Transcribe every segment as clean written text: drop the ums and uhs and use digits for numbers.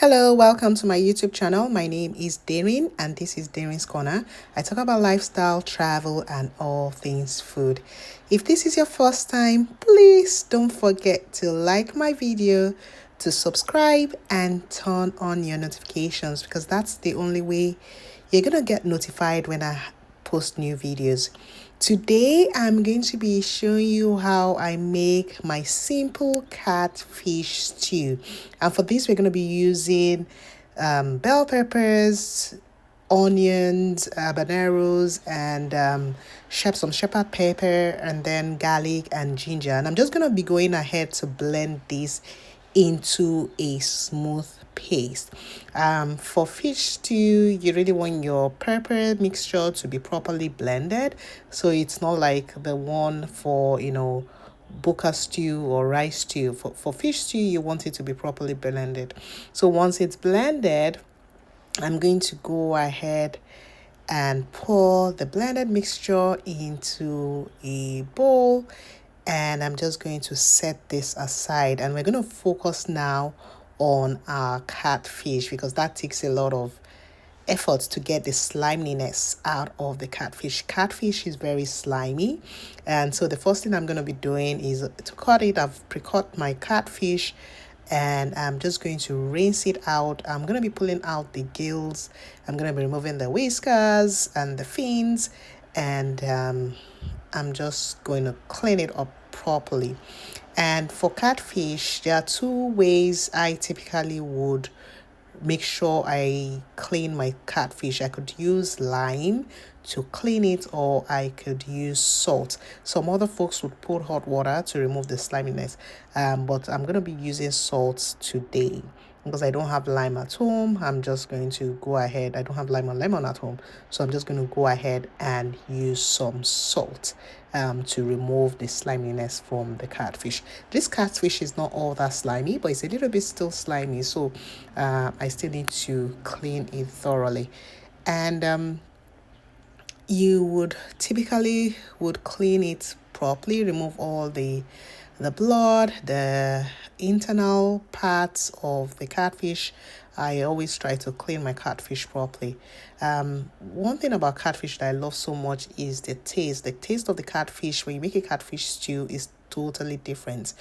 Hello, welcome to my YouTube channel. My name is Darren and this is Darren's Corner. I talk about lifestyle, travel, and all things food. If this is your first time, please don't forget to like my video, to subscribe, and turn on your notifications because that's the only way you're gonna get notified when I post new videos. Today I'm going to be showing you how I make my simple catfish stew, and for this we're going to be using bell peppers, onions, habaneros, and some shepherd pepper, and then garlic and ginger. And I'm just going to be going ahead to blend this into a smooth paste. For fish stew, you really want your pepper mixture to be properly blended, so it's not like the one for buka stew or rice stew. For fish stew, you want it to be properly blended. So once it's blended, I'm going to go ahead and pour the blended mixture into a bowl, and I'm just going to set this aside, and we're going to focus now on our catfish because that takes a lot of effort to get the sliminess out of the catfish. Catfish is very slimy, and so the first thing I'm going to be doing is to cut it. I've pre-cut my catfish and I'm just going to rinse it out. I'm going to be pulling out the gills. I'm going to be removing the whiskers and the fins, and I'm just going to clean it up properly. And for catfish, there are two ways I typically would make sure I clean my catfish. I could use lime to clean it, or I could use salt. Some other folks would put hot water to remove the sliminess, but I'm going to be using salt today because I don't have lime at home. I'm just going to go ahead. I don't have lime or lemon at home, so I'm just going to go ahead and use some salt to remove the sliminess from the catfish. This catfish is not all that slimy, but it's a little bit still slimy, so I still need to clean it thoroughly. And you would typically clean it properly, remove all the blood, the internal parts of the catfish. I always try to clean my catfish properly. One thing about catfish that I love so much is the taste. The taste of the catfish when you make a catfish stew is totally different,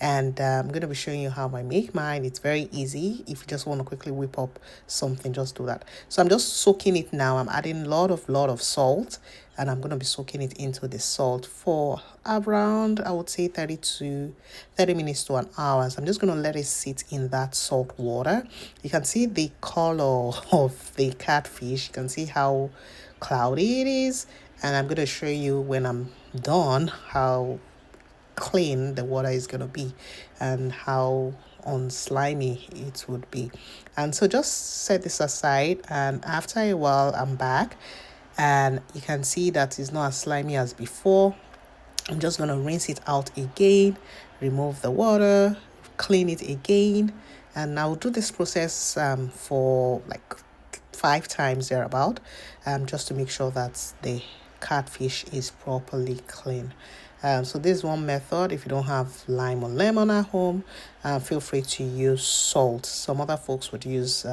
and I'm going to be showing you how I make mine. It's very easy. If you just want to quickly whip up something, just do that. So I'm just soaking it now. I'm adding a lot of salt, and I'm going to be soaking it into the salt for around, I would say, 30 minutes to an hour. So I'm just going to let it sit in that salt water. You can see the color of the catfish. You can see how cloudy it is, and I'm going to show you when I'm done how clean the water is going to be and how unslimy it would be. And so just set this aside, and after a while I'm back, and you can see that it's not as slimy as before. I'm just going to rinse it out again, remove the water, clean it again, and I'll do this process for like 5 times thereabout, just to make sure that the catfish is properly clean. So this is one method. If you don't have lime or lemon at home, feel free to use salt. Some other folks would use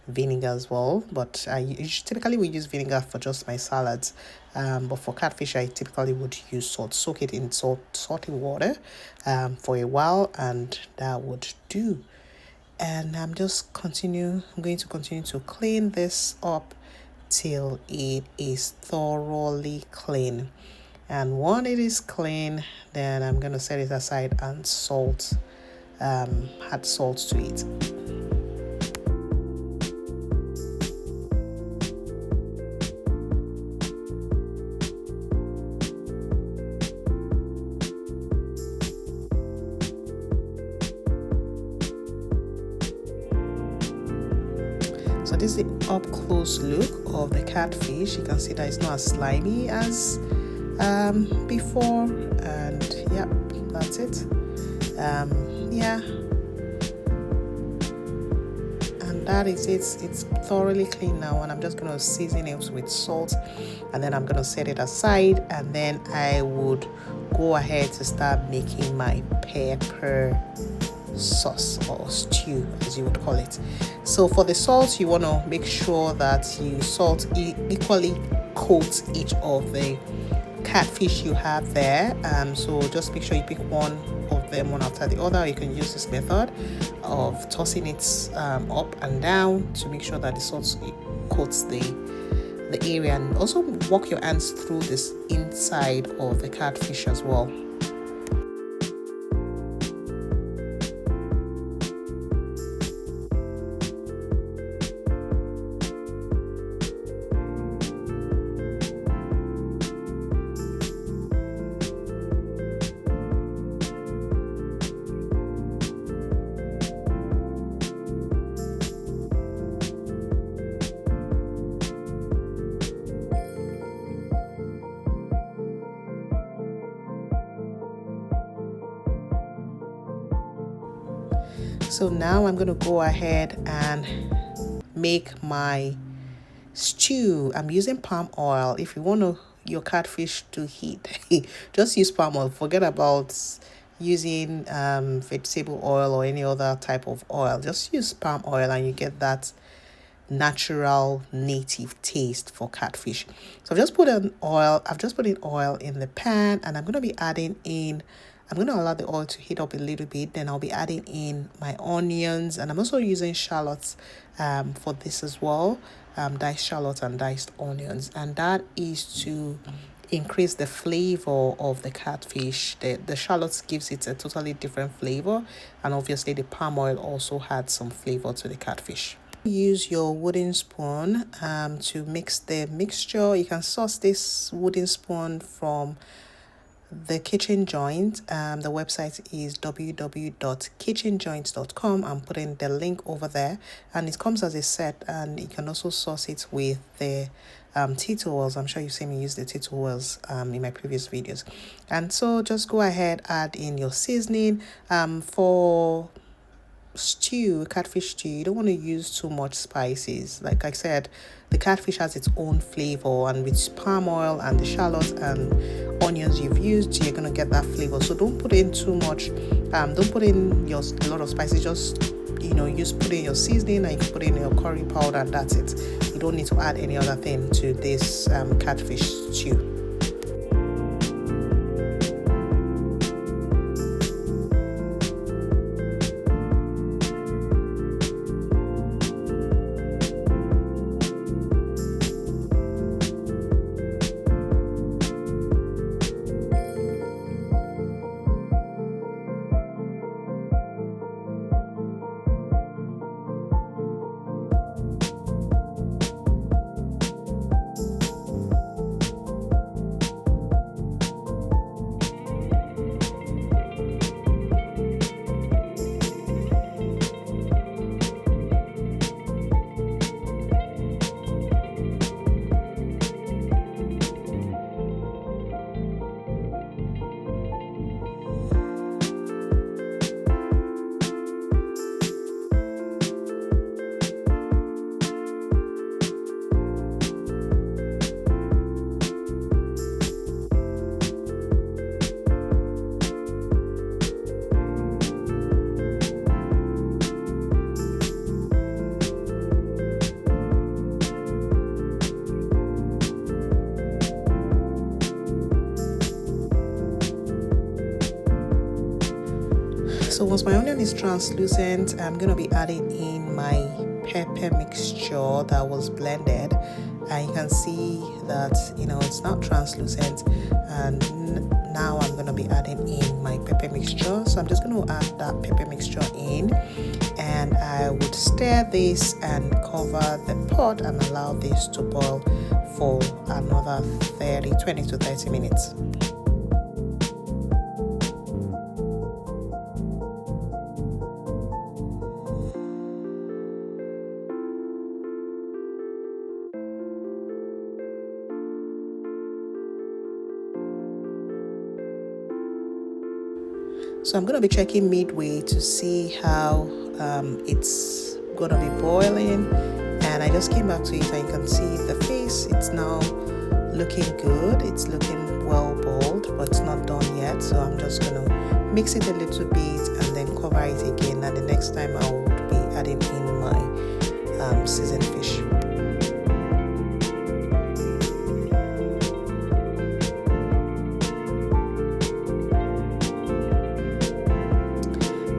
vinegar as well, but I typically would use vinegar for just my salads. But for catfish, I typically would use salt. Soak it in salty water for a while, and that would do. And I'm going to continue to clean this up till it is thoroughly clean. And when it is clean, then I'm going to set it aside and add salt to it. So this is the up close look of the catfish. You can see that it's not as slimy as before, and yep, that's it. Yeah, and that is it. It's thoroughly clean now, and I'm just going to season it with salt, and then I'm going to set it aside, and then I would go ahead to start making my pepper sauce or stew, as you would call it. So for the salt, you want to make sure that you salt equally coat each of the catfish you have there. So just make sure you pick one of them one after the other. You can use this method of tossing it up and down to make sure that the salt coats the area, and also walk your hands through this inside of the catfish as well. So now I'm going to go ahead and make my stew. I'm using palm oil. If you want your catfish to heat, just use palm oil. Forget about using vegetable oil or any other type of oil. Just use palm oil and you get that natural native taste for catfish. So I've just put in oil in the pan, and I'm going to be adding in, I'm going to allow the oil to heat up a little bit. Then I'll be adding in my onions, and I'm also using shallots for this as well, diced shallots and diced onions, and that is to increase the flavor of the catfish. The shallots gives it a totally different flavor, and obviously the palm oil also had some flavor to the catfish. Use your wooden spoon to mix the mixture. You can source this wooden spoon from the Kitchen Joint. The website is www.kitchenjoint.com. I'm putting the link over there, and it comes as a set, and you can also source it with the tea towels. I'm sure you've seen me use the tea towels in my previous videos. And so just go ahead, add in your seasoning. For catfish stew, you don't want to use too much spices. Like I said, the catfish has its own flavor, and with palm oil and the shallots and onions you've used, you're gonna get that flavor. So don't put in too much. Don't put in a lot of spices. Just put in your seasoning, and you can put in your curry powder, and that's it. You don't need to add any other thing to this catfish stew. So once my onion is translucent, I'm going to be adding in my pepper mixture that was blended, and you can see that it's not translucent. And now I'm going to be adding in my pepper mixture. So I'm just going to add that pepper mixture in, and I would stir this and cover the pot and allow this to boil for another 20 to 30 minutes. So I'm going to be checking midway to see how it's going to be boiling, and I just came back to it, and you can see the face. It's now looking good. It's looking well boiled, but it's not done yet. So I'm just going to mix it a little bit, and then cover it again. And the next time I would be adding in my seasoned fish.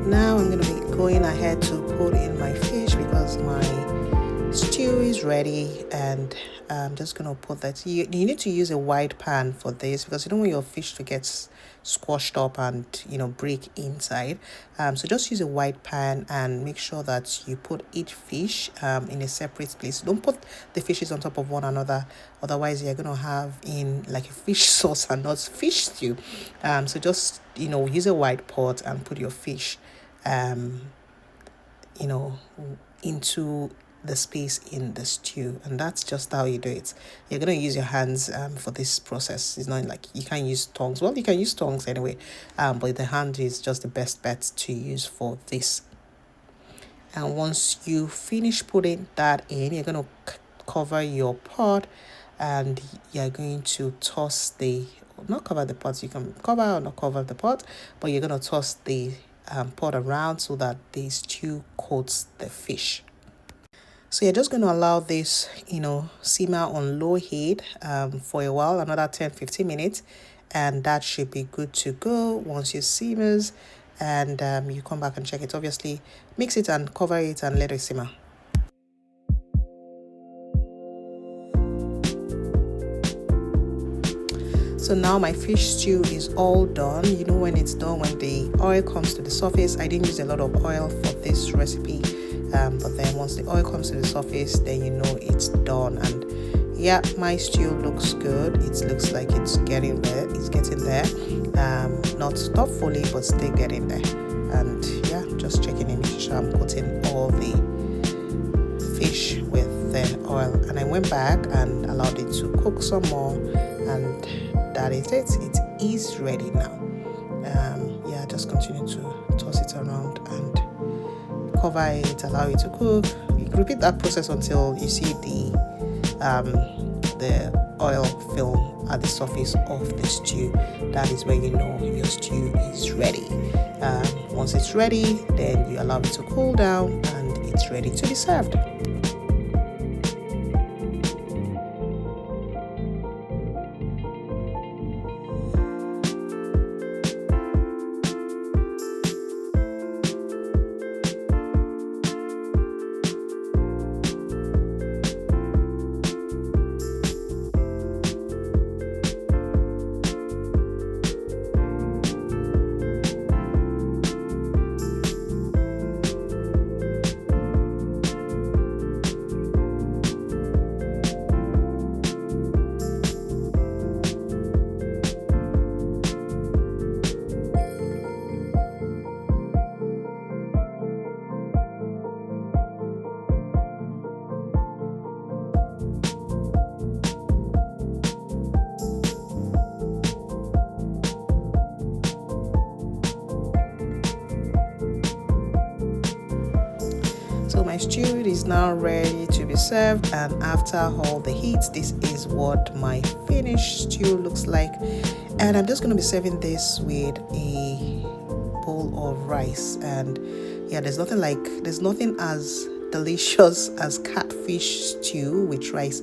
Now I'm going to be going ahead to put in my fish because my stew is ready, and I'm just going to put that. You need to use a wide pan for this because you don't want your fish to get squashed up and break inside. So just use a wide pan and make sure that you put each fish in a separate place. Don't put the fishes on top of one another, otherwise you're going to have in like a fish sauce and not fish stew. So just use a wide pot and put your fish into the space in the stew, and that's just how you do it. You're going to use your hands for this process. It's not like you can't use tongs. Well, you can use tongs anyway, but the hand is just the best bet to use for this. And once you finish putting that in, you're going to cover your pot, and you're going to toss not cover the pot. You can cover or not cover the pot, but you're going to toss the pot around so that the stew coats the fish. So you're just going to allow this simmer on low heat for a while, another 10-15 minutes, and that should be good to go. Once it simmers, and you come back and check it, obviously mix it and cover it and let it simmer. So now my fish stew is all done. When it's done, when the oil comes to the surface. I didn't use a lot of oil for this recipe, but then once the oil comes to the surface, then it's done. And yeah, my stew looks good. It looks like it's getting there. It's getting there. Not fully, but still getting there. And yeah, just checking in, making sure I'm putting all the fish with the oil. And I went back and allowed it to cook some more, and that is it. It is ready now. Yeah, just continue to toss it around and cover it, allow it to cook. You repeat that process until you see the oil film at the surface of the stew. That is when you know your stew is ready. Once it's ready, then you allow it to cool down, and it's ready to be served. So my stew is now ready to be served, and after all the heat, this is what my finished stew looks like. And I'm just going to be serving this with a bowl of rice. And yeah, there's nothing as delicious as catfish stew with rice.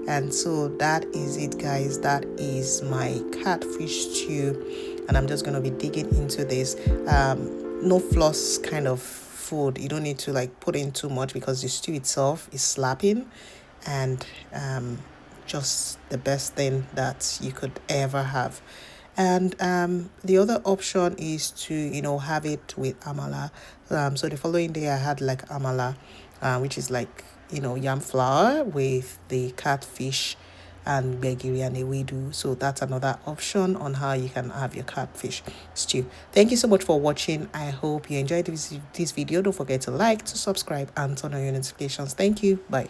And so that is it, guys. That is my catfish stew, and I'm just going to be digging into this. No floss kind of food. You don't need to put in too much because the stew itself is slapping, and just the best thing that you could ever have. And the other option is to have it with amala. So the following day I had amala, which is yam flour with the catfish and gbegiri and ewedu. So that's another option on how you can have your catfish stew. Thank you so much for watching. I hope you enjoyed this video. Don't forget to like, to subscribe, and turn on your notifications. Thank you. Bye.